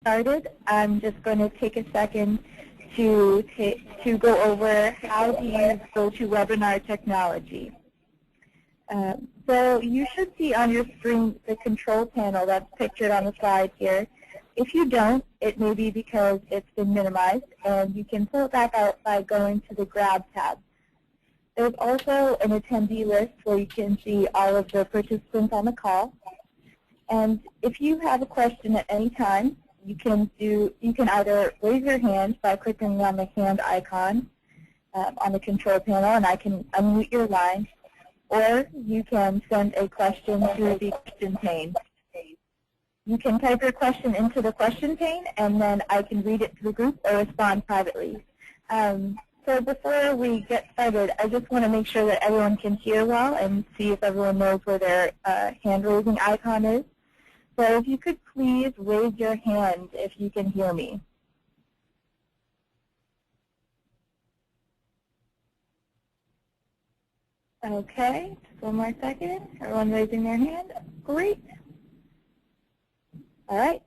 Started, I'm just going to take a second to go over how to use GoToWebinar technology. So you should see on your screen the control panel that's pictured on the slide here. If you don't, it may be because it's been minimized, and you can pull it back out by going to the Grab tab. There's also an attendee list where you can see all of the participants on the call. And if you have a question at any time, you can either raise your hand by clicking on the hand icon on the control panel, and I can unmute your line, or you can send a question through the question pane. You can type your question into the question pane, and then I can read it to the group or respond privately. So before we get started, I just want to make sure that everyone can hear well and see if everyone knows where their hand-raising icon is. So if you could please raise your hand if you can hear me. Okay, just one more second. Everyone raising their hand? Great. All right.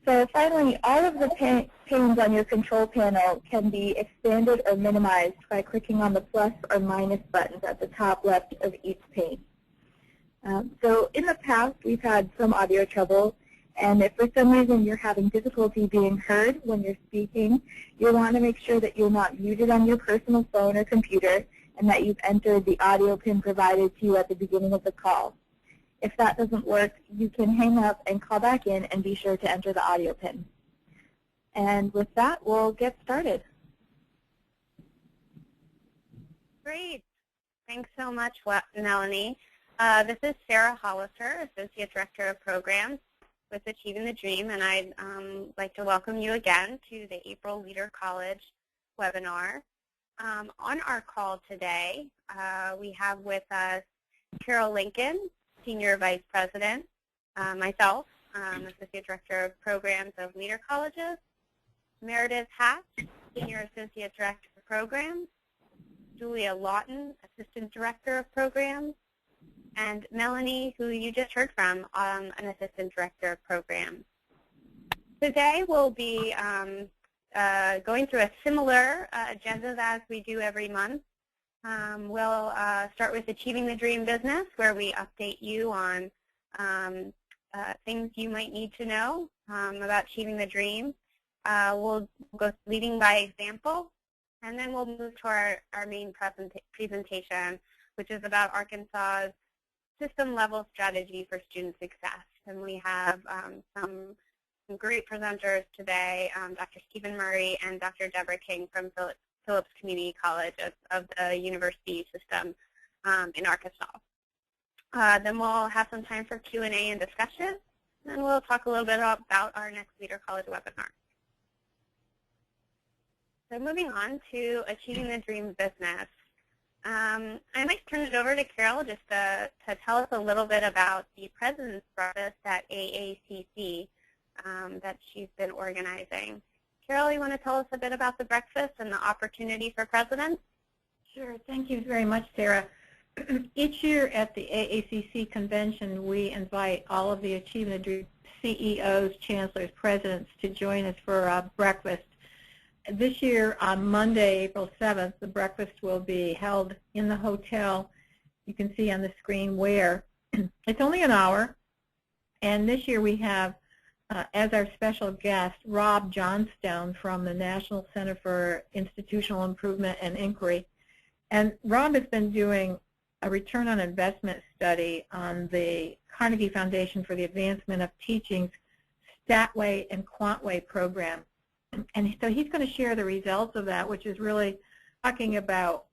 So finally, all of the panes on your control panel can be expanded or minimized by clicking on the plus or minus buttons at the top left of each pane. So in the past, we've had some audio trouble, and if for some reason you're having difficulty being heard when you're speaking, you'll want to make sure that you're not muted on your personal phone or computer, and that you've entered the audio pin provided to you at the beginning of the call. If that doesn't work, you can hang up and call back in and be sure to enter the audio pin. And with that, we'll get started. Great. Thanks so much, Melanie. This is Sarah Hollister, Associate Director of Programs with Achieving the Dream, and I'd like to welcome you again to the April Leader College webinar. On our call today, we have with us Carol Lincoln, Senior Vice President, myself, Associate Director of Programs of Leader Colleges, Meredith Hatch, Senior Associate Director of Programs, Julia Lawton, Assistant Director of Programs, and Melanie, who you just heard from, an Assistant Director of Programs. Today we'll be going through a similar agenda as we do every month. We'll start with Achieving the Dream Business, where we update you on things you might need to know about Achieving the Dream. We'll go leading by example, and then we'll move to our main presentation, which is about Arkansas's system-level strategy for student success. And we have some great presenters today, Dr. Stephen Murray and Dr. Deborah King from Phillips Community College of the university system in Arkansas. Then we'll have some time for Q&A and discussion, and we'll talk a little bit about our next Leader College webinar. So moving on to Achieving the Dream Business. I might turn it over to Carol just to tell us a little bit about the President's Breakfast at AACC that she's been organizing. Carol, you want to tell us a bit about the breakfast and the opportunity for presidents? Sure. Thank you very much, Sarah. Each year at the AACC convention, we invite all of the Achieving the Dream CEOs, chancellors, presidents to join us for a breakfast. This year, on Monday, April 7th, the breakfast will be held in the hotel. You can see on the screen where. It's only an hour, and this year we have, as our special guest, Rob Johnstone from the National Center for Institutional Improvement and Inquiry. And Rob has been doing a return on investment study on the Carnegie Foundation for the Advancement of Teaching's StatWay and QuantWay program. And so he's going to share the results of that, which is really talking about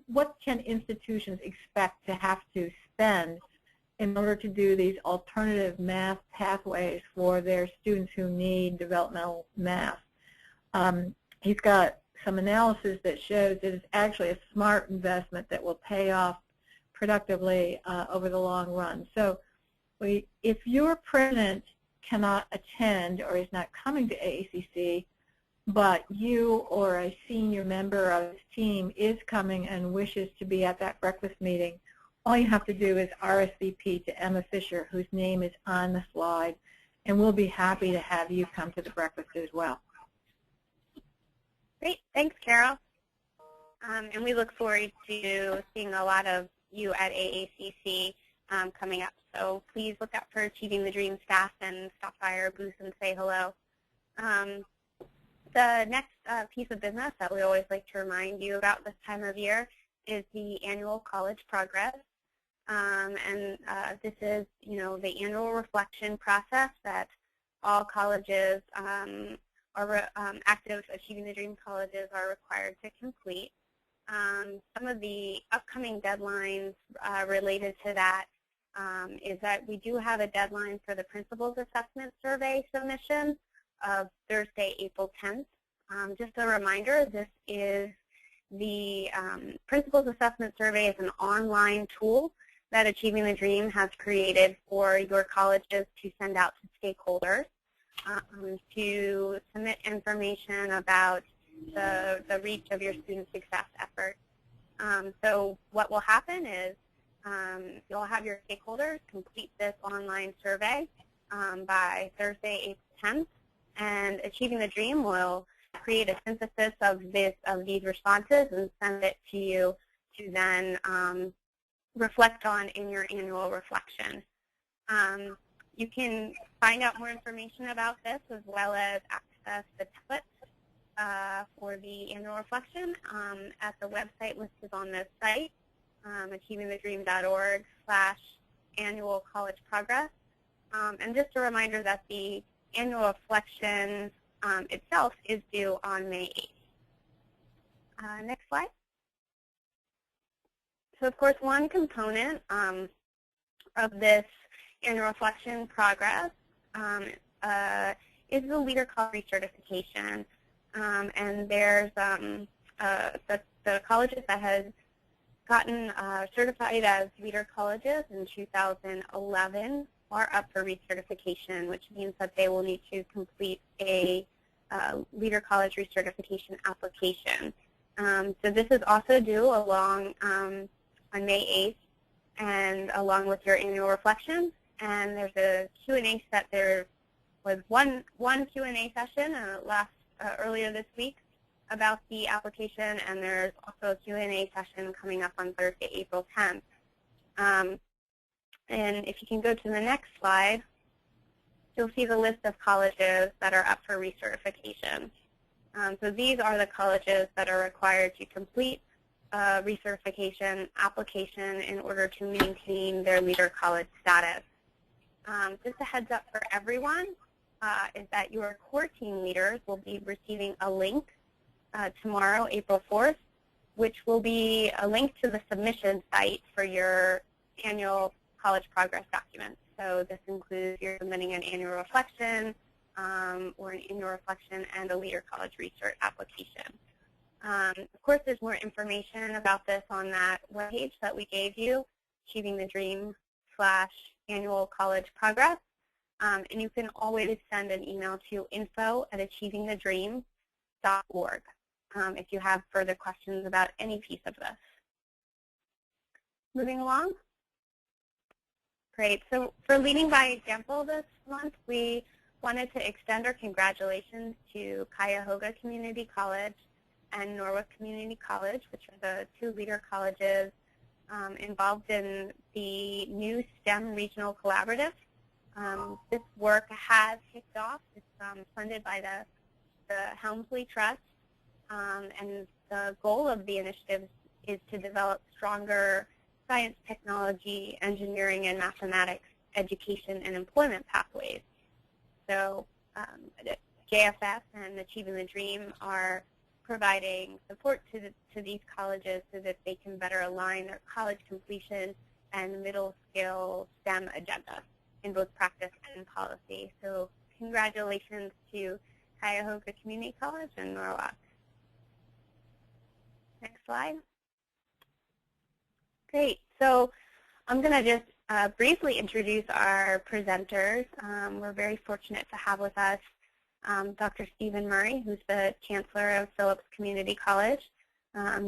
what can institutions expect to have to spend in order to do these alternative math pathways for their students who need developmental math. He's got some analysis that shows that it's actually a smart investment that will pay off productively over the long run. So if your president cannot attend or is not coming to AACC, but you or a senior member of his team is coming and wishes to be at that breakfast meeting, all you have to do is RSVP to Emma Fisher, whose name is on the slide, and we'll be happy to have you come to the breakfast as well. Great. Thanks, Carol. And we look forward to seeing a lot of you at AACC coming up. So please look out for Achieving the Dream staff and stop by our booth and say hello. The next piece of business that we always like to remind you about this time of year is the annual college progress. This is, the annual reflection process that all colleges active Achieving the Dream colleges are required to complete. Some of the upcoming deadlines related to that is that we do have a deadline for the Principals Assessment Survey submission of Thursday, April 10th. Just a reminder, this is the Principals Assessment Survey is an online tool that Achieving the Dream has created for your colleges to send out to stakeholders to submit information about the reach of your student success efforts. So what will happen is you'll have your stakeholders complete this online survey by Thursday, April 10th, and Achieving the Dream will create a synthesis of these responses and send it to you to then reflect on in your annual reflection. You can find out more information about this as well as access the templates for the annual reflection at the website listed on this site, achievingthedream.org/annual college progress. And just a reminder that the annual reflection itself is due on May 8th. Next slide. So, of course, one component of this annual reflection progress is the Leader College recertification. And there's the colleges that have gotten certified as Leader Colleges in 2011 are up for recertification, which means that they will need to complete a Leader College recertification application. So this is also due along on May 8th and along with your annual reflection. And there's a Q&A set. There was one Q&A session earlier this week about the application, and there's also a Q&A session coming up on Thursday, April 10th. And if you can go to the next slide, you'll see the list of colleges that are up for recertification. So these are the colleges that are required to complete a recertification application in order to maintain their Leader College status. Just a heads up for everyone is that your core team leaders will be receiving a link tomorrow, April 4th, which will be a link to the submission site for your annual college progress documents. So this includes you're submitting an annual reflection or an annual reflection and a Leader College research application. Of course, there's more information about this on that webpage that we gave you, Achieving the Dream/annual college progress. And you can always send an email to info@achievingthedream.org if you have further questions about any piece of this. Moving along. Great. So for Leading by Example this month, we wanted to extend our congratulations to Cuyahoga Community College and Norwalk Community College, which are the two Leader Colleges involved in the new STEM Regional Collaborative. This work has kicked off. It's funded by the Helmsley Trust, and the goal of the initiative is to develop stronger science, technology, engineering, and mathematics education and employment pathways. So JFS and Achieving the Dream are providing support to these colleges so that they can better align their college completion and middle skill STEM agenda in both practice and policy. So congratulations to Cuyahoga Community College and Norwalk. Next slide. Great. So I'm going to just briefly introduce our presenters. We're very fortunate to have with us Dr. Stephen Murray, who's the Chancellor of Phillips Community College.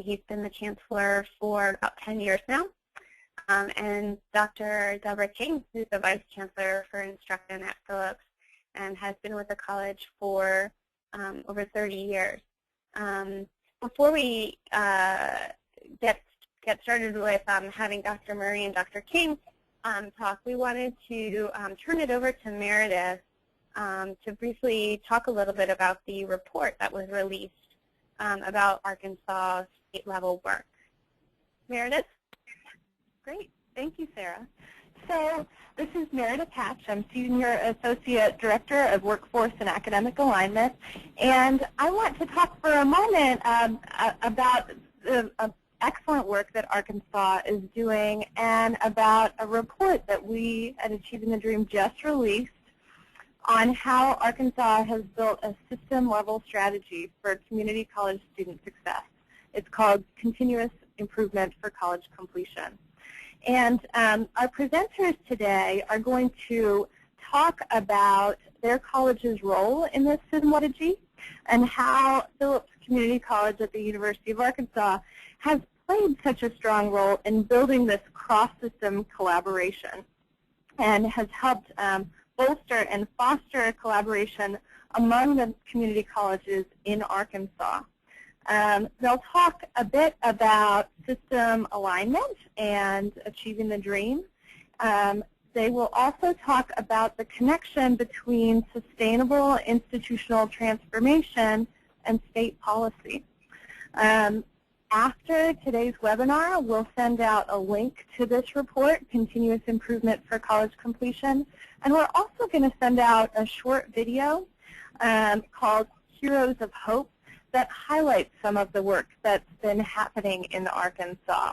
He's been the Chancellor for about 10 years now. and Dr. Deborah King, who's the Vice Chancellor for Instruction at Phillips and has been with the college for over 30 years. Before we get started with having Dr. Murray and Dr. King talk, we wanted to turn it over to Meredith to briefly talk a little bit about the report that was released about Arkansas state-level work. Meredith? Great. Thank you, Sarah. So this is Meredith Hatch. I'm Senior Associate Director of Workforce and Academic Alignment. And I want to talk for a moment about the excellent work that Arkansas is doing and about a report that we at Achieving the Dream just released on how Arkansas has built a system-level strategy for community college student success. It's called Continuous Improvement for College Completion. And our presenters today are going to talk about their college's role in this system strategy and how Phillips Community College at the University of Arkansas has played such a strong role in building this cross-system collaboration and has helped bolster and foster collaboration among the community colleges in Arkansas. They'll talk a bit about system alignment and achieving the dream. They will also talk about the connection between sustainable institutional transformation and state policy. After today's webinar, we'll send out a link to this report, Continuous Improvement for College Completion, and we're also going to send out a short video called Heroes of Hope that highlights some of the work that's been happening in Arkansas.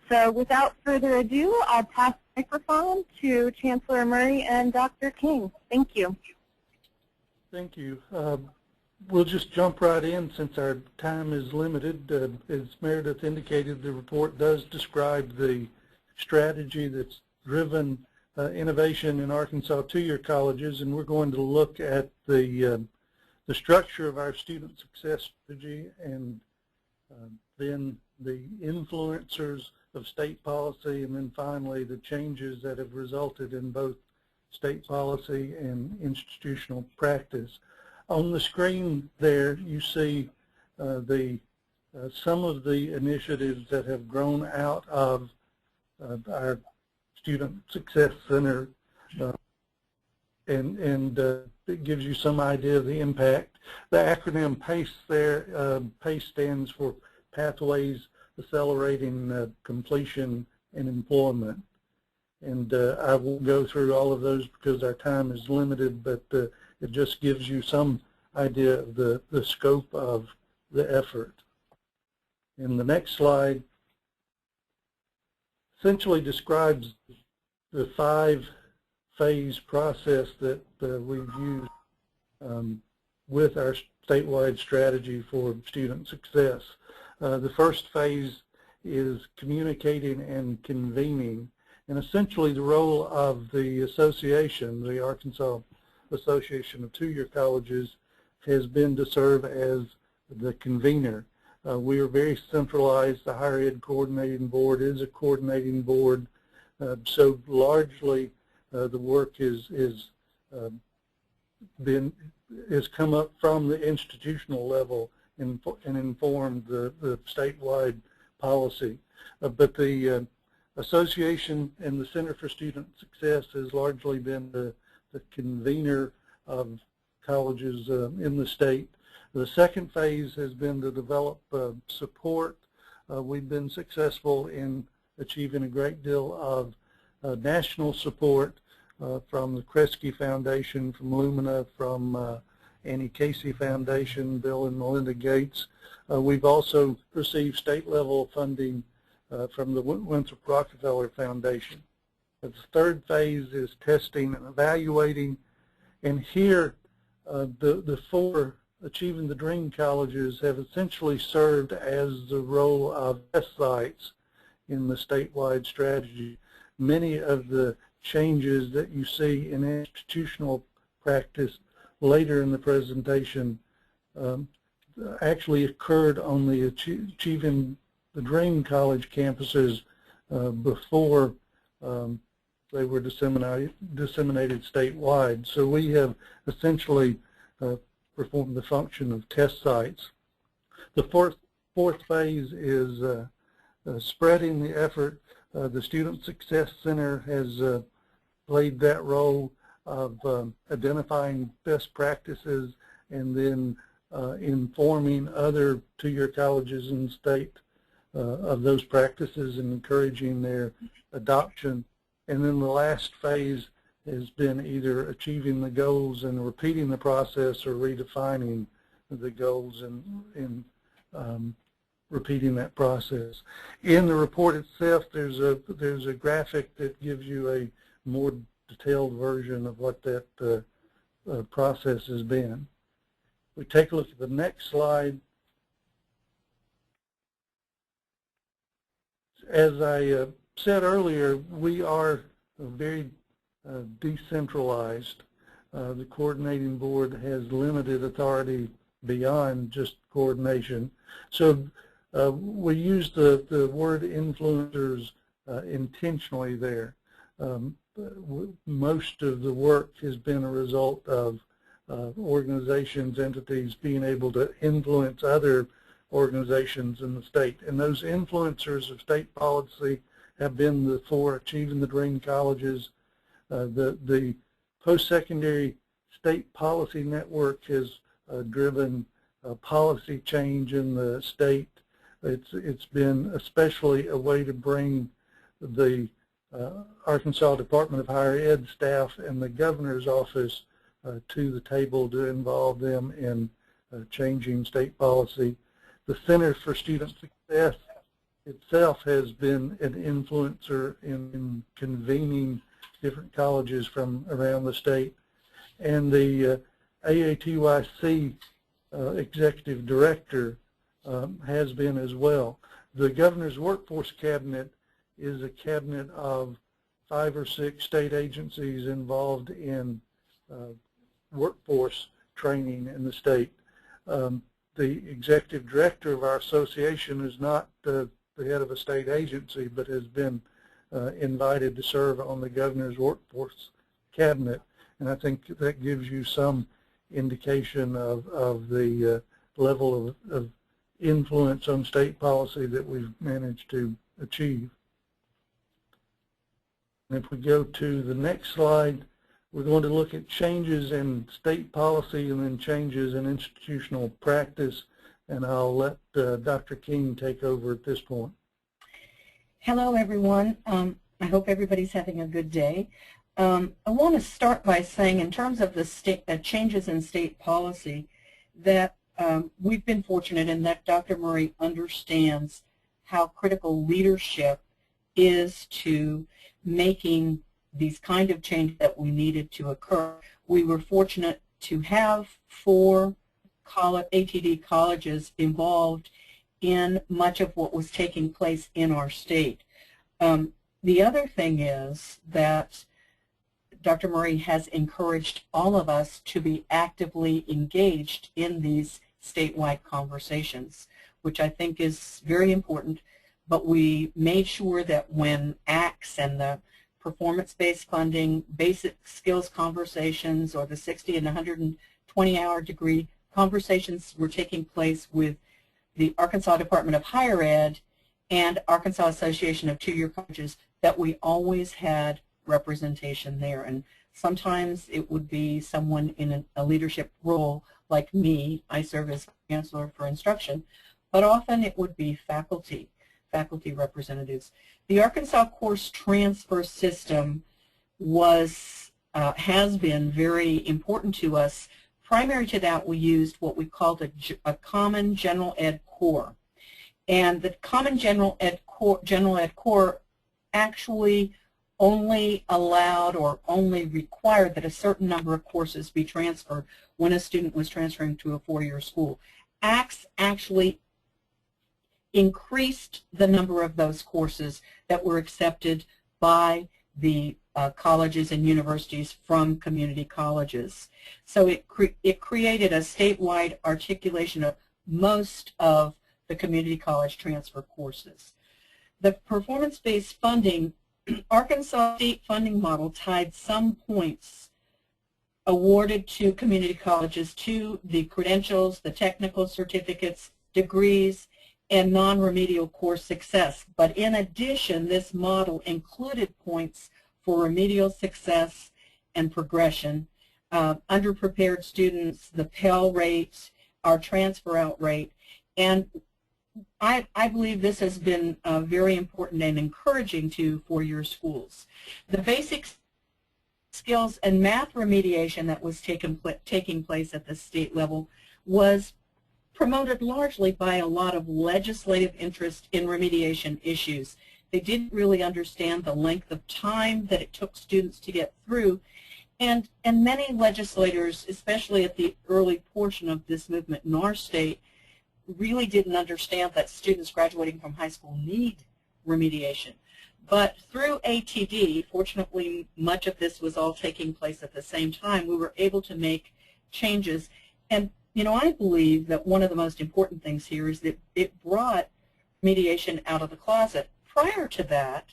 So without further ado, I'll pass the microphone to Chancellor Murray and Dr. King. Thank you. Thank you. We'll just jump right in since our time is limited. As Meredith indicated, the report does describe the strategy that's driven innovation in Arkansas two-year colleges, and we're going to look at the structure of our student success strategy and then the influencers of state policy, and then finally the changes that have resulted in both state policy and institutional practice. On the screen there you see some of the initiatives that have grown out of our Student Success Center, and it gives you some idea of the impact. The acronym PACE there, PACE stands for Pathways Accelerating Completion and Employment. And I won't go through all of those because our time is limited, but it just gives you some idea of the scope of the effort. And the next slide essentially describes the five-phase process that we've used with our statewide strategy for student success. The first phase is communicating and convening, and essentially the role of the association, the Arkansas Association of Two-Year Colleges, has been to serve as the convener. We are very centralized. The Higher Ed Coordinating Board is a coordinating board, so largely the work has come up from the institutional level and informed the statewide policy. But the association and the Center for Student Success has largely been the convener of colleges in the state. The second phase has been to develop support. We've been successful in achieving a great deal of national support from the Kresge Foundation, from Lumina, from Annie Casey Foundation, Bill and Melinda Gates. We've also received state-level funding from the Winthrop Rockefeller Foundation. The third phase is testing and evaluating, and here the four Achieving the Dream colleges have essentially served as the role of test sites in the statewide strategy. Many of the changes that you see in institutional practice later in the presentation actually occurred on the Achieving the Dream college campuses before they were disseminated statewide. So we have essentially performed the function of test sites. The fourth phase is spreading the effort. The Student Success Center has played that role of identifying best practices and then informing other two-year colleges in the state of those practices and encouraging their adoption. And then the last phase has been either achieving the goals and repeating the process or redefining the goals and repeating that process. In the report itself, there's a graphic that gives you a more detailed version of what that process has been. We take a look at the next slide. As I said earlier, we are very decentralized. The coordinating board has limited authority beyond just coordination. So we use the word influencers intentionally there. Most of the work has been a result of organizations, entities being able to influence other organizations in the state. And those influencers of state policy have been the four Achieving the Dream colleges. The post-secondary state policy network has driven policy change in the state. It's been especially a way to bring the Arkansas Department of Higher Ed staff and the governor's office to the table to involve them in changing state policy. The Center for Student Success itself has been an influencer in convening different colleges from around the state. And the AATYC executive director has been as well. The governor's workforce cabinet is a cabinet of 5 or 6 state agencies involved in workforce training in the state. The executive director of our association is not the head of a state agency, but has been invited to serve on the governor's workforce cabinet. And I think that gives you some indication of the level of influence on state policy that we've managed to achieve. And if we go to the next slide, we're going to look at changes in state policy and then changes in institutional practice. And I'll let Dr. King take over at this point. Hello, everyone. I hope everybody's having a good day. I want to start by saying, in terms of the changes in state policy, that we've been fortunate in that Dr. Murray understands how critical leadership is to making these kind of changes that we needed to occur. We were fortunate to have 4 ATD colleges involved in much of what was taking place in our state. The other thing is that Dr. Murray has encouraged all of us to be actively engaged in these statewide conversations, which I think is very important. But we made sure that when ACTS and the performance-based funding, basic skills conversations, or the 60 and 120-hour degree conversations were taking place with the Arkansas Department of Higher Ed and Arkansas Association of Two-Year Colleges, that we always had representation there. And sometimes it would be someone in a leadership role like me. I serve as Chancellor for Instruction, but often it would be faculty representatives. The Arkansas course transfer system has been very important to us. Primary to that, we used what we called a common general ed core. And the common general ed core actually only allowed or only required that a certain number of courses be transferred when a student was transferring to a 4-year school. ACTS actually increased the number of those courses that were accepted by the colleges and universities from community colleges. So it created a statewide articulation of most of the community college transfer courses. The performance-based funding, Arkansas state funding model tied some points awarded to community colleges to the credentials, the technical certificates, degrees, and non-remedial course success. But in addition, this model included points for remedial success and progression, underprepared students, the Pell rate, our transfer out rate, and I believe this has been very important and encouraging to four-year schools. The basic skills and math remediation that was taking place at the state level was promoted largely by a lot of legislative interest in remediation issues. They didn't really understand the length of time that it took students to get through, and many legislators, especially at the early portion of this movement in our state, really didn't understand that students graduating from high school need remediation. But through ATD, fortunately much of this was all taking place at the same time, we were able to make changes. And you know, I believe that one of the most important things here is that it brought remediation out of the closet. Prior to that,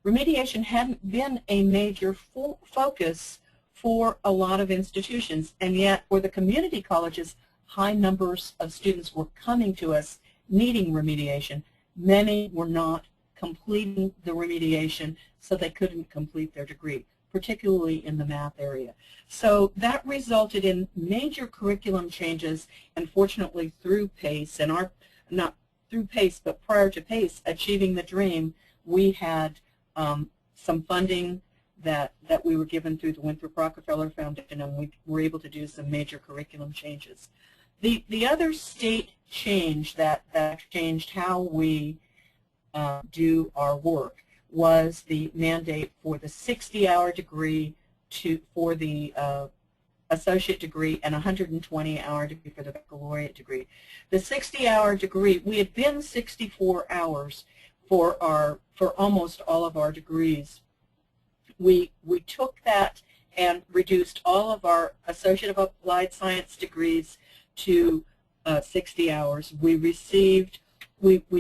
remediation hadn't been a major focus for a lot of institutions, and yet for the community colleges, high numbers of students were coming to us needing remediation. Many were not completing the remediation, so they couldn't complete their degree, particularly in the math area. So that resulted in major curriculum changes, and fortunately through PACE, and not through PACE, but prior to PACE, Achieving the Dream, we had some funding that we were given through the Winthrop Rockefeller Foundation, and we were able to do some major curriculum changes. The other state change that changed how we do our work was the mandate for the 60-hour degree for the associate degree and 120-hour degree for the baccalaureate degree. The 60-hour degree, we had been 64 hours for almost all of our degrees. We took that and reduced all of our Associate of Applied Science degrees to 60 hours. We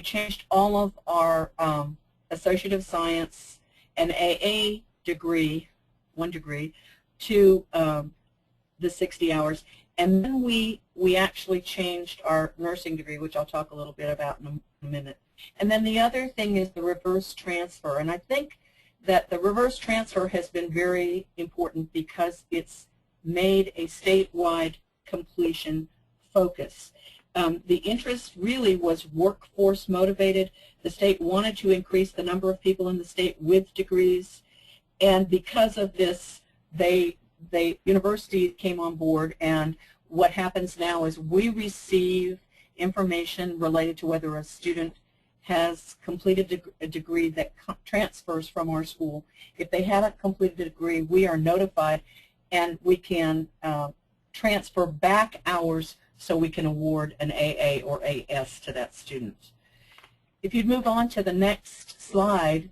changed all of our Associate of Science and AA degree, one degree, to the 60 hours. And then we actually changed our nursing degree, which I'll talk a little bit about in a minute. And then the other thing is the reverse transfer. And I think that the reverse transfer has been very important because it's made a statewide completion focus. The interest really was workforce motivated. The state wanted to increase the number of people in the state with degrees, and because of this, universities came on board, and what happens now is we receive information related to whether a student has completed a degree that transfers from our school. If they haven't completed a degree, we are notified, and we can transfer back hours so we can award an AA or AS to that student. If you'd move on to the next slide,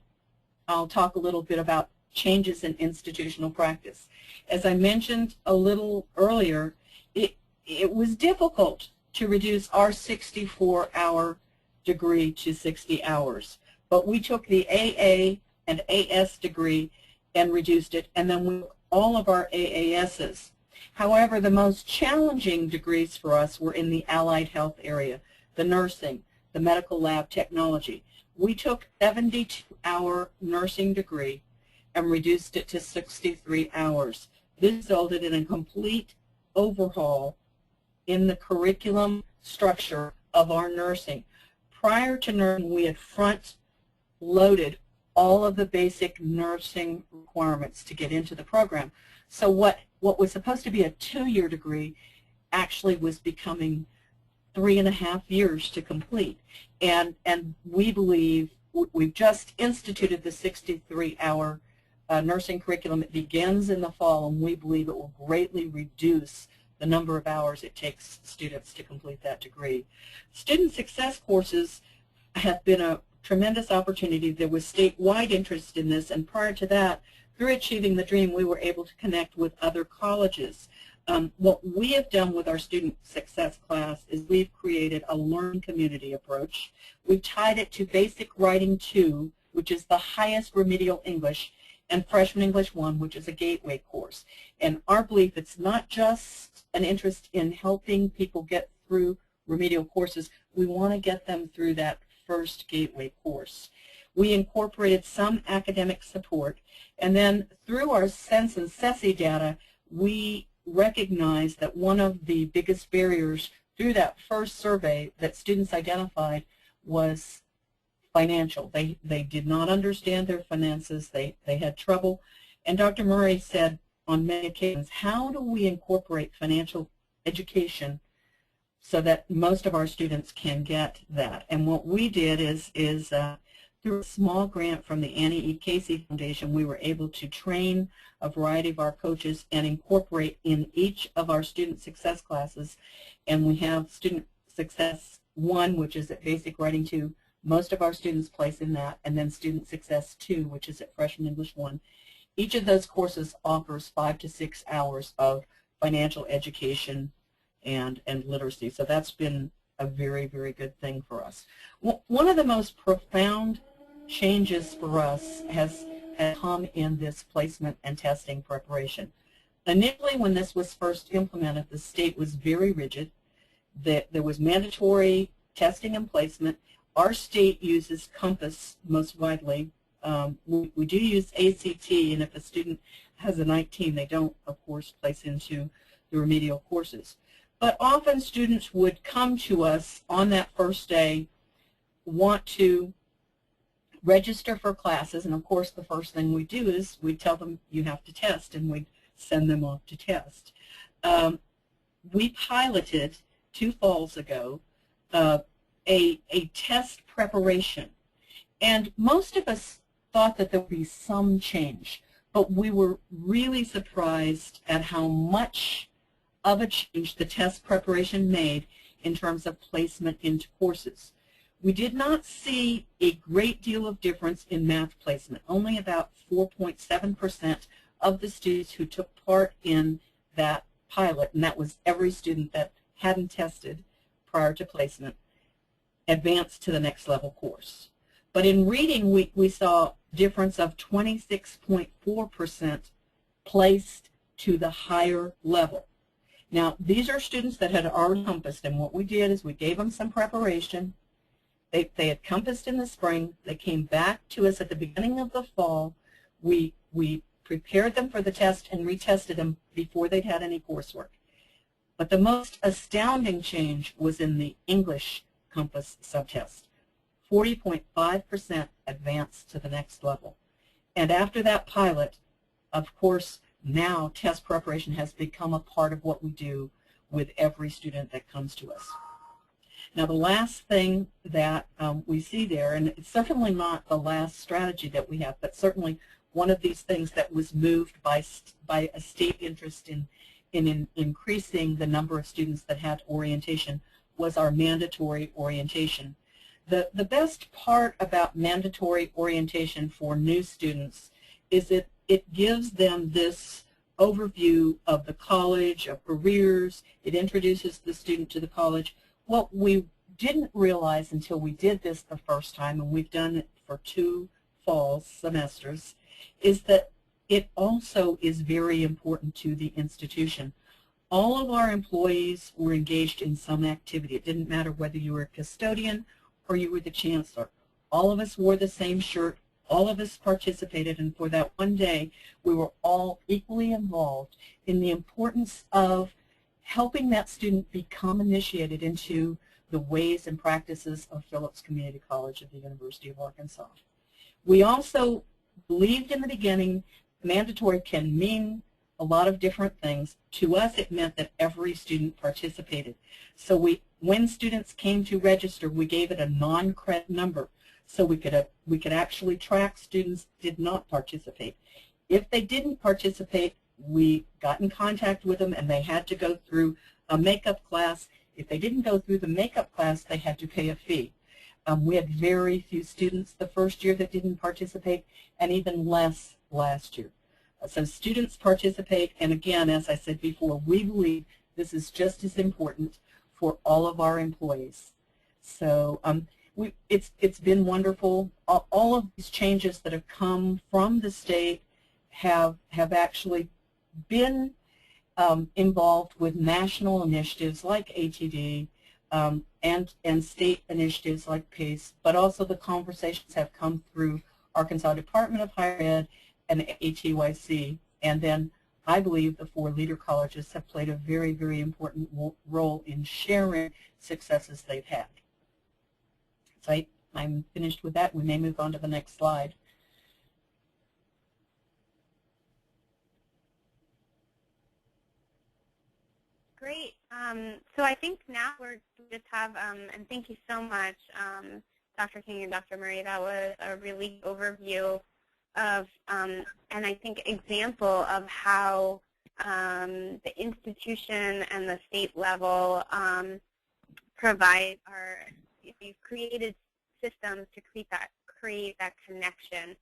I'll talk a little bit about changes in institutional practice. As I mentioned a little earlier, it was difficult to reduce our 64-hour degree to 60 hours. But we took the AA and AS degree and reduced it, and then all of our AASs. However, the most challenging degrees for us were in the allied health area, the nursing, the medical lab technology. We took 72-hour nursing degree and reduced it to 63 hours. This resulted in a complete overhaul in the curriculum structure of our nursing. Prior to nursing, we had front-loaded all of the basic nursing requirements to get into the program. So what was supposed to be a 2-year degree actually was becoming 3.5 years to complete. And we believe we've just instituted the 63-hour nursing curriculum. It begins in the fall, and we believe it will greatly reduce the number of hours it takes students to complete that degree. Student success courses have been a tremendous opportunity. There was statewide interest in this, and prior to that, through Achieving the Dream, we were able to connect with other colleges. What we have done with our student success class is we've created a learn community approach. We've tied it to Basic Writing 2, which is the highest remedial English, and Freshman English 1, which is a gateway course. And our belief, it's not just an interest in helping people get through remedial courses. We want to get them through that first gateway course. We incorporated some academic support, and then through our Sense and SESI data, we recognized that one of the biggest barriers through that first survey that students identified was financial. They did not understand their finances. They had trouble. And Dr. Murray said on many occasions, how do we incorporate financial education so that most of our students can get that? And what we did is through a small grant from the Annie E. Casey Foundation, we were able to train a variety of our coaches and incorporate in each of our student success classes. And we have Student Success 1, which is at Basic Writing 2. Most of our students place in that, and then Student Success 2, which is at Freshman English 1. Each of those courses offers 5 to 6 hours of financial education and literacy. So that's been a very, very good thing for us. One of the most profound changes for us has come in this placement and testing preparation. Initially, when this was first implemented, the state was very rigid. There was mandatory testing and placement. Our state uses Compass most widely. We do use ACT, and if a student has a 19, they don't, of course, place into the remedial courses. But often students would come to us on that first day, want to register for classes, and of course the first thing we do is we tell them you have to test, and we send them off to test. We piloted 2 falls ago a test preparation, and most of us thought that there would be some change, but we were really surprised at how much of a change the test preparation made in terms of placement into courses. We did not see a great deal of difference in math placement. Only about 4.7% of the students who took part in that pilot, and that was every student that hadn't tested prior to placement, advanced to the next level course. But in reading, we saw a difference of 26.4% placed to the higher level. Now, these are students that had already compassed, and what we did is we gave them some preparation. They had compassed in the spring. They came back to us at the beginning of the fall. We prepared them for the test and retested them before they'd had any coursework. But the most astounding change was in the English Compass subtest. 40.5% advanced to the next level. And after that pilot, of course, now test preparation has become a part of what we do with every student that comes to us. Now, the last thing that we see there, and it's certainly not the last strategy that we have, but certainly one of these things that was moved by a state interest in increasing the number of students that had orientation, was our mandatory orientation. The best part about mandatory orientation for new students is that it gives them this overview of the college, of careers. It introduces the student to the college. What we didn't realize until we did this the first time, and we've done it for 2 fall semesters, is that it also is very important to the institution. All of our employees were engaged in some activity. It didn't matter whether you were a custodian or you were the chancellor. All of us wore the same shirt. All of us participated, and for that one day, we were all equally involved in the importance of helping that student become initiated into the ways and practices of Phillips Community College at the University of Arkansas. We also believed in the beginning mandatory can mean a lot of different things. To us, it meant that every student participated. So when students came to register, we gave it a non-credit number, so we could actually track students did not participate. If they didn't participate, we got in contact with them, and they had to go through a makeup class. If they didn't go through the makeup class, they had to pay a fee. We had very few students the first year that didn't participate, and even less last year. So students participate, and again, as I said before, we believe this is just as important for all of our employees. So it's been wonderful. All of these changes that have come from the state have actually been involved with national initiatives like ATD and state initiatives like PACE, but also the conversations have come through Arkansas Department of Higher Ed and ATYC, and then I believe the 4 leader colleges have played a very, very important role in sharing successes they've had. So I'm finished with that. We may move on to the next slide. Great. So I think now we just have, and thank you so much, Dr. King and Dr. Murray. That was a really overview of, and I think example of how the institution and the state level provide, or you've created systems to create that connection.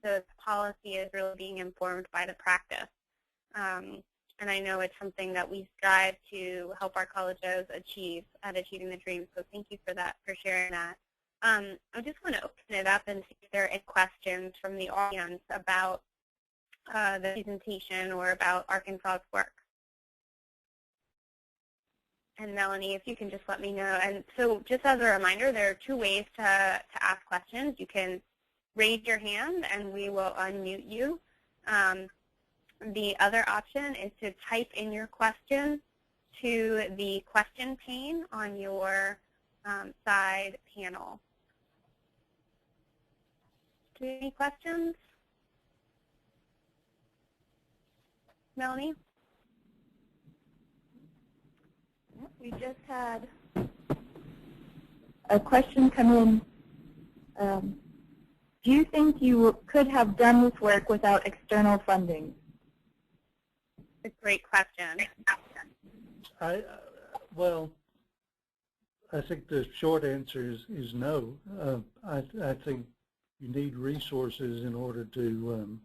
So the policy is really being informed by the practice. And I know it's something that we strive to help our colleges achieve at Achieving the Dream. So thank you for that, for sharing that. I just want to open it up and see if there are any questions from the audience about the presentation or about Arkansas's work. And Melanie, if you can just let me know. And so just as a reminder, there are 2 ways to ask questions. You can raise your hand and we will unmute you. The other option is to type in your question to the question pane on your side panel. Do you have any questions? Melanie? We just had a question come in. Do you think you could have done this work without external funding? It's a great question. Well, I think the short answer is no. I think you need resources in order to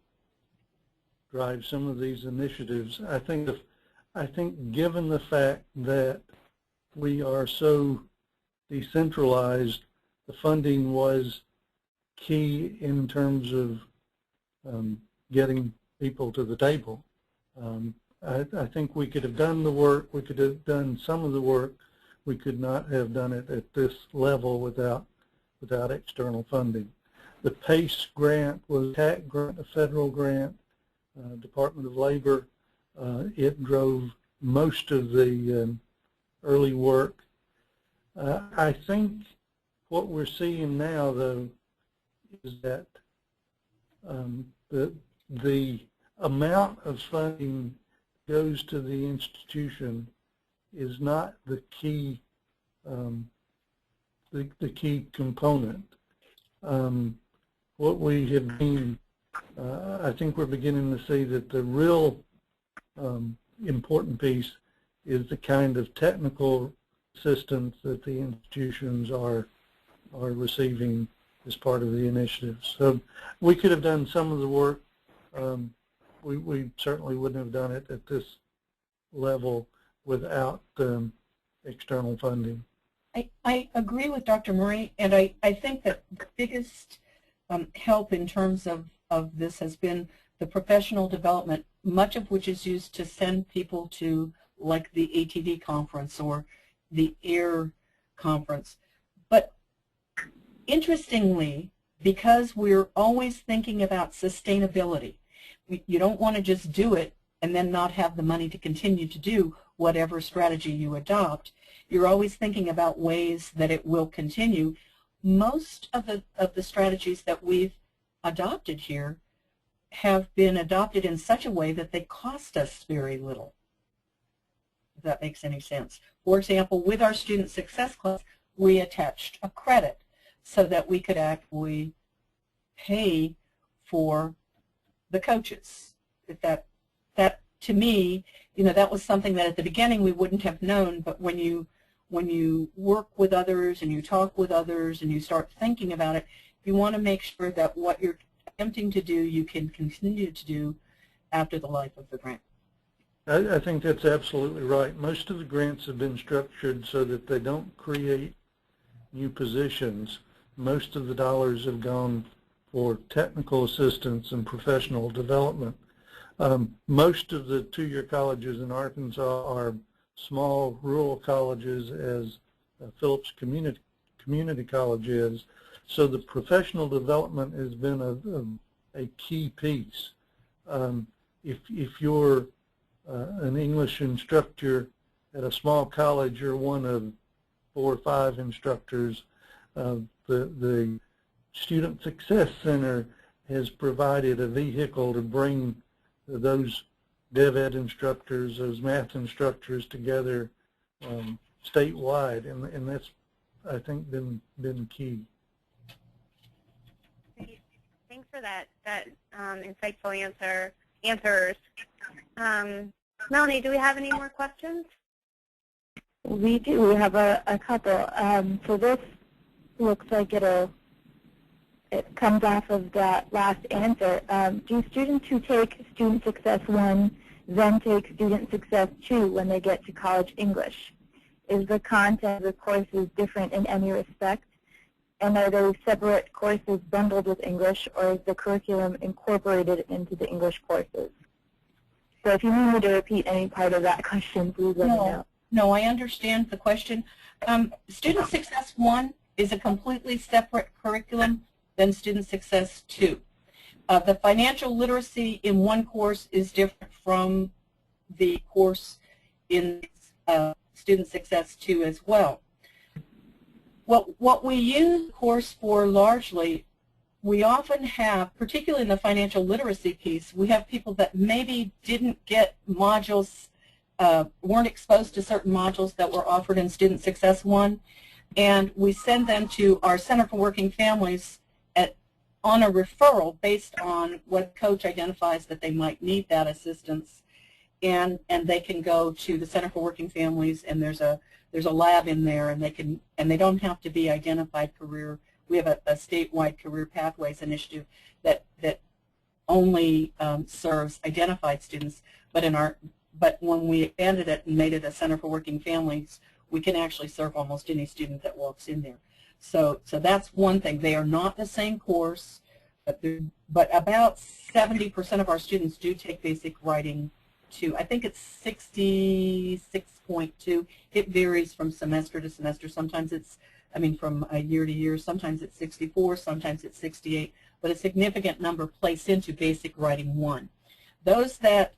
drive some of these initiatives. I think given the fact that we are so decentralized, the funding was key in terms of getting people to the table. I think we could have done the work, we could have done some of the work, we could not have done it at this level without external funding. The PACE grant was a TAC grant, a federal grant, Department of Labor. It drove most of the early work. I think what we're seeing now, though, is that the amount of funding goes to the institution is not the key the key component. What we have been, I think we're beginning to see that the real important piece is the kind of technical assistance that the institutions are receiving as part of the initiative. So we could have done some of the work. We certainly wouldn't have done it at this level without external funding. I agree with Dr. Murray, and I think that the biggest help in terms of this has been the professional development, much of which is used to send people to like the ATD conference or the AIR conference. But interestingly, because we're always thinking about sustainability, you don't want to just do it and then not have the money to continue to do whatever strategy you adopt. You're always thinking about ways that it will continue. Most of the strategies that we've adopted here have been adopted in such a way that they cost us very little, if that makes any sense. For example, with our student success class, we attached a credit so that we could actually pay for the coaches. That to me, that was something that at the beginning we wouldn't have known, but when you work with others and you talk with others and you start thinking about it, you want to make sure that what you're attempting to do, you can continue to do after the life of the grant. I think that's absolutely right. Most of the grants have been structured so that they don't create new positions. Most of the dollars have gone for technical assistance and professional development. Most of the two-year colleges in Arkansas are small rural colleges, as Phillips Community College is. So the professional development has been a key piece. If you're an English instructor at a small college, you're one of 4 or 5 instructors. The Student Success Center has provided a vehicle to bring those Dev Ed instructors, those math instructors together statewide, and that's, I think, been key. Great. Thanks for that insightful answers. Melanie, do we have any more questions? We do. We have a couple. So this looks like it comes off of that last answer. Do students who take Student Success 1 then take Student Success 2 when they get to college English? Is the content of the courses different in any respect? And are those separate courses bundled with English, or is the curriculum incorporated into the English courses? So if you need me to repeat any part of that question, please let me know. No, I understand the question. Student Success 1 is a completely separate curriculum than Student Success 2. The financial literacy in one course is different from the course in Student Success 2 as well. What we use the course for largely, we often have, particularly in the financial literacy piece, we have people that maybe didn't get modules, weren't exposed to certain modules that were offered in Student Success 1, and we send them to our Center for Working Families on a referral based on what coach identifies that they might need that assistance, and they can go to the Center for Working Families, and there's a lab in there, and they don't have to be identified career. We have a statewide career pathways initiative that only serves identified students, but when we expanded it and made it a Center for Working Families, we can actually serve almost any student that walks in there. So that's one thing. They are not the same course, but about 70% of our students do take basic writing 2. I think it's 66.2. It varies from semester to semester. Sometimes it's, from year to year. Sometimes it's 64, sometimes it's 68, but a significant number place into basic writing 1. Those that,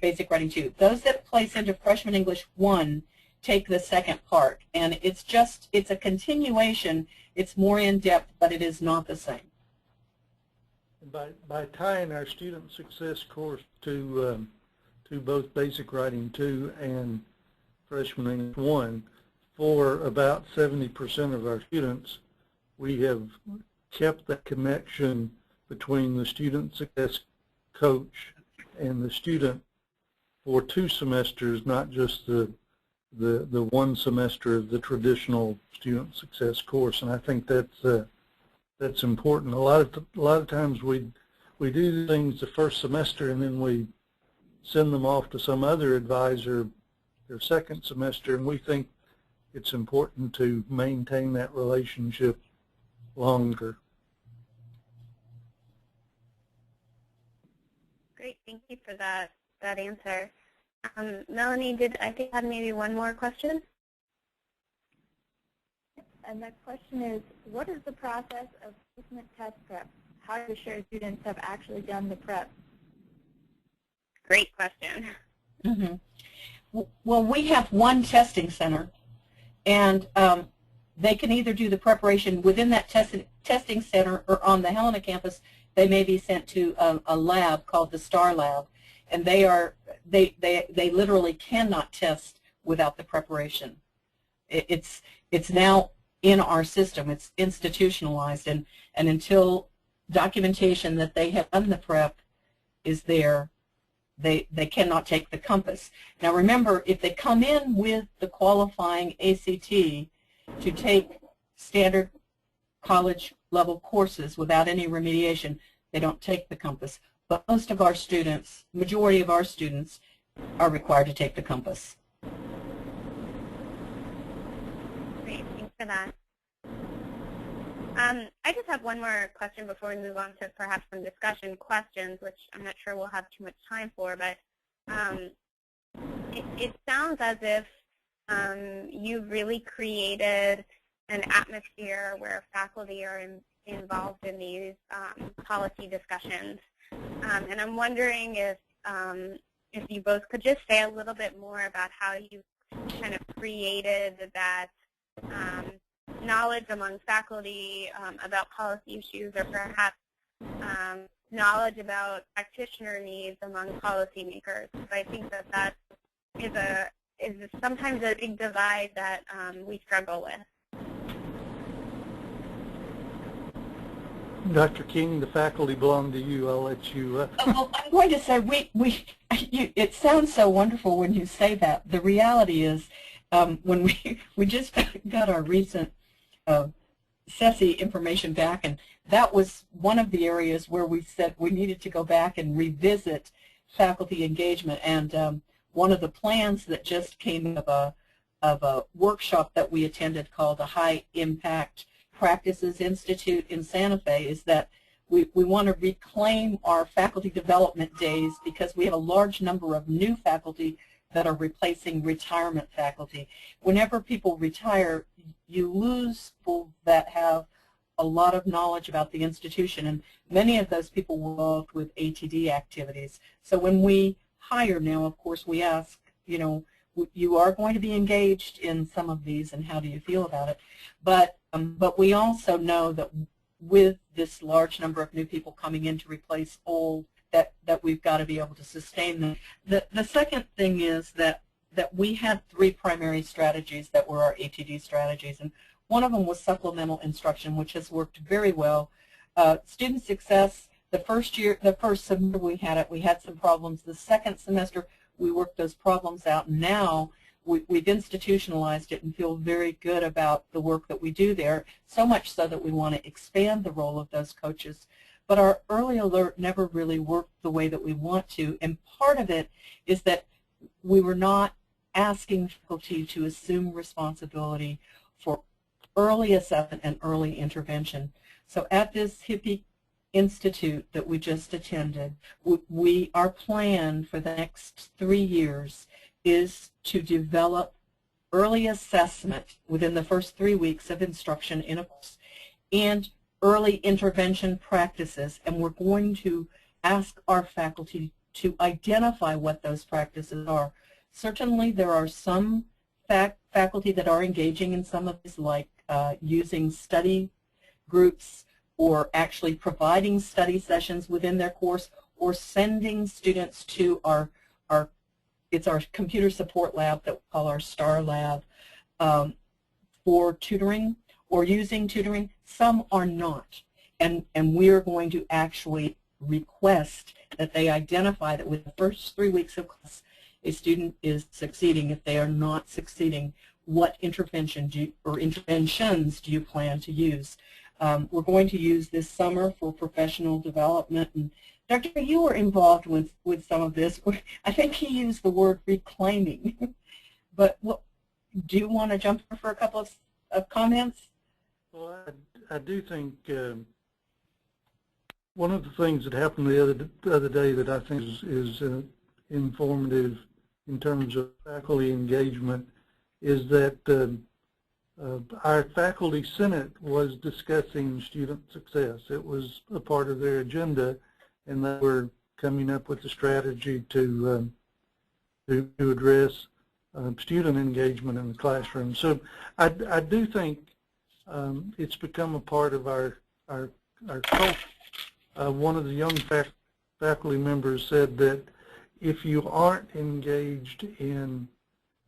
basic writing 2. Those that place into freshman English 1 take the second part, and it's a continuation. It's more in depth, but it is not the same. By tying our Student Success course to both Basic Writing 2 and Freshman English 1, for about 70% of our students, we have kept that connection between the Student Success coach and the student for 2 semesters, not just the 1 semester of the traditional Student Success course, and I think that's important. A lot of times we do things the first semester and then we send them off to some other advisor their second semester, and we think it's important to maintain that relationship longer. Great, thank you for that answer. Melanie, I think had maybe one more question? And that question is, what is the process of placement test prep? How to assure students have actually done the prep? Great question. Mm-hmm. Well, we have one testing center, and they can either do the preparation within that testing center or on the Helena campus. They may be sent to a lab called the STAR Lab, and they literally cannot test without the preparation. It's now in our system. It's institutionalized, and until documentation that they have done the prep is there, they cannot take the compass. Now remember, if they come in with the qualifying ACT to take standard college level courses without any remediation, they don't take the compass. but most of our students, majority of our students, are required to take the Compass. Great, thanks for that. I just have one more question before we move on to perhaps some discussion questions, which I'm not sure we'll have too much time for, but it sounds as if you've really created an atmosphere where faculty are involved in these policy discussions. And I'm wondering if you both could just say a little bit more about how you kind of created that knowledge among faculty about policy issues, or perhaps knowledge about practitioner needs among policymakers. I think that is sometimes a big divide that we struggle with. Dr. King, the faculty belong to you. I'll let you. Well, I'm going to say it sounds so wonderful when you say that. The reality is, when we just got our recent SESI information back, and that was one of the areas where we said we needed to go back and revisit faculty engagement. And one of the plans that just came of a workshop that we attended called a High Impact Practices Institute in Santa Fe is that we want to reclaim our faculty development days, because we have a large number of new faculty that are replacing retirement faculty. Whenever people retire, you lose people that have a lot of knowledge about the institution, and many of those people were involved with ATD activities. So when we hire now, of course, we ask, you are going to be engaged in some of these, and how do you feel about it? But we also know that with this large number of new people coming in to replace old, that we've got to be able to sustain them. The second thing is that we had 3 primary strategies that were our ATD strategies, and one of them was supplemental instruction, which has worked very well. Student success, the first semester we had some problems. The second semester, we worked those problems out, and now we've institutionalized it and feel very good about the work that we do there, so much so that we want to expand the role of those coaches. But our early alert never really worked the way that we want to, and part of it is that we were not asking faculty to assume responsibility for early assessment and early intervention. So at this HIPPY Institute that we just attended, our plan for the next 3 years is to develop early assessment within the first 3 weeks of instruction in a course and early intervention practices, and we're going to ask our faculty to identify what those practices are. Certainly there are some faculty that are engaging in some of these, like using study groups or actually providing study sessions within their course, or sending students to it's our computer support lab that we call our STAR lab for tutoring or using tutoring. Some are not, and we are going to actually request that they identify that with the first 3 weeks of class a student is succeeding. If they are not succeeding, what interventions do you plan to use? We're going to use this summer for professional development. And Dr., you were involved with some of this. I think he used the word reclaiming. But do you want to jump in for a couple of comments? Well, I do think one of the things that happened the other day that I think is informative in terms of faculty engagement is that our faculty senate was discussing student success. It was a part of their agenda, and they were coming up with a strategy to address student engagement in the classroom. So I do think it's become a part of our culture. One of the young faculty members said that if you aren't engaged in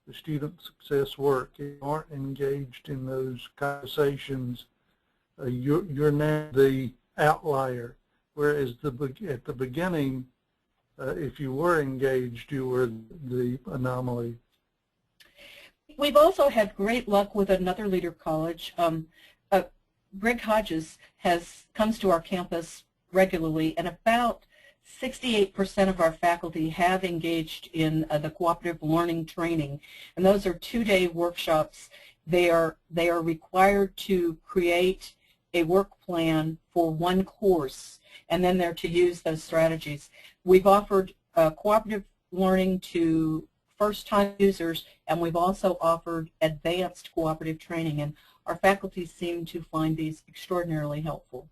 the student success work, if you aren't engaged in those conversations, you're now the outlier. Whereas at the beginning, if you were engaged, you were the anomaly. We've also had great luck with another leader college. Greg Hodges comes to our campus regularly, and about 68% of our faculty have engaged in the cooperative learning training, and those are 2-day workshops. They are required to create a work plan for one course, and then they're to use those strategies. We've offered cooperative learning to first-time users, and we've also offered advanced cooperative training, and our faculty seem to find these extraordinarily helpful.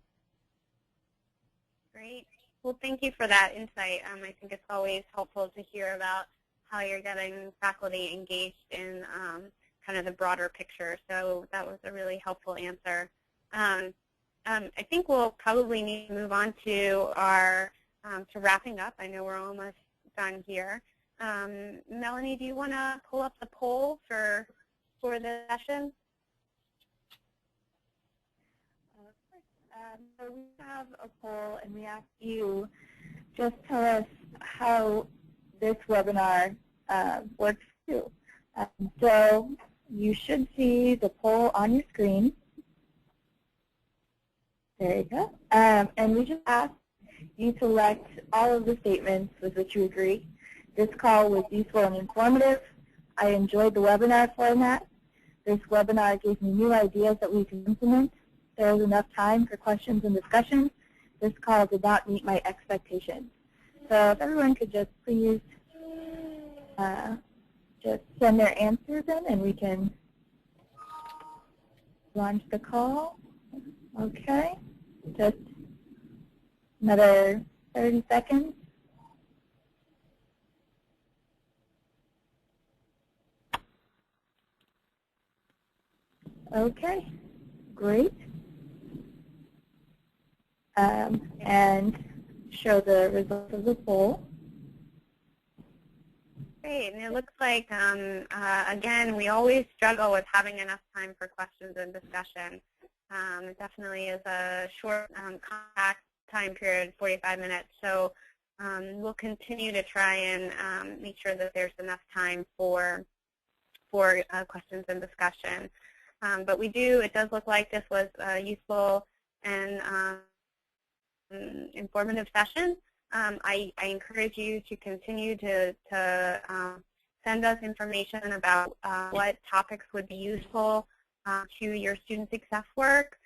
Great. Well, thank you for that insight. I think it's always helpful to hear about how you're getting faculty engaged in kind of the broader picture. So that was a really helpful answer. I think we'll probably need to move on to our to wrapping up. I know we're almost done here. Melanie, do you want to pull up the poll for the session? So we have a poll, and we ask you just tell us how this webinar works for you. So you should see the poll on your screen. There you go. And we just ask you select all of the statements with which you agree. This call was useful and informative. I enjoyed the webinar format. This webinar gave me new ideas that we can implement. There was enough time for questions and discussion. This call did not meet my expectations. So if everyone could just please just send their answers in, and we can launch the call. Okay, just another 30 seconds. Okay, great. And show the results of the poll. Great, and it looks like, again, we always struggle with having enough time for questions and discussion. It definitely is a short compact time period, 45 minutes, so we'll continue to try and make sure that there's enough time for questions and discussion. But it does look like this was a useful and informative session. I encourage you to continue to send us information about what topics would be useful to your student success work.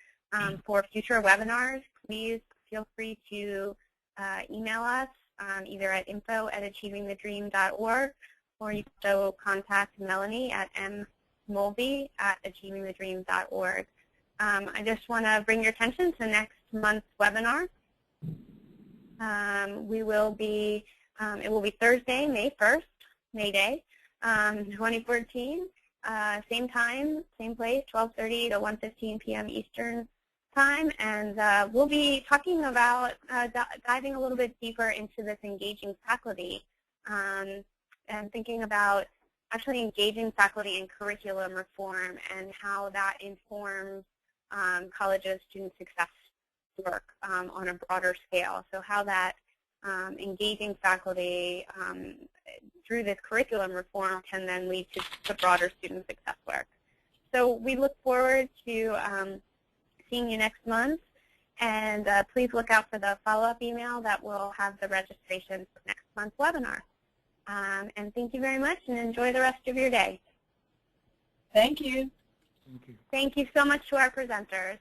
For future webinars, please feel free to email us either at info@achievingthedream.org, or you can also contact Melanie at mulvey@achievingthedream.org. I just want to bring your attention to next month's webinar. It will be Thursday, May 1st, May Day, 2014. Same time, same place, 12:30 to 1:15 p.m. Eastern Time, and we'll be talking about diving a little bit deeper into this engaging faculty and thinking about actually engaging faculty in curriculum reform and how that informs colleges' student success work on a broader scale. So how that engaging faculty through this curriculum reform can then lead to broader student success work. So we look forward to seeing you next month, and please look out for the follow-up email that will have the registration for next month's webinar. And thank you very much, and enjoy the rest of your day. Thank you. Thank you. Thank you so much to our presenters.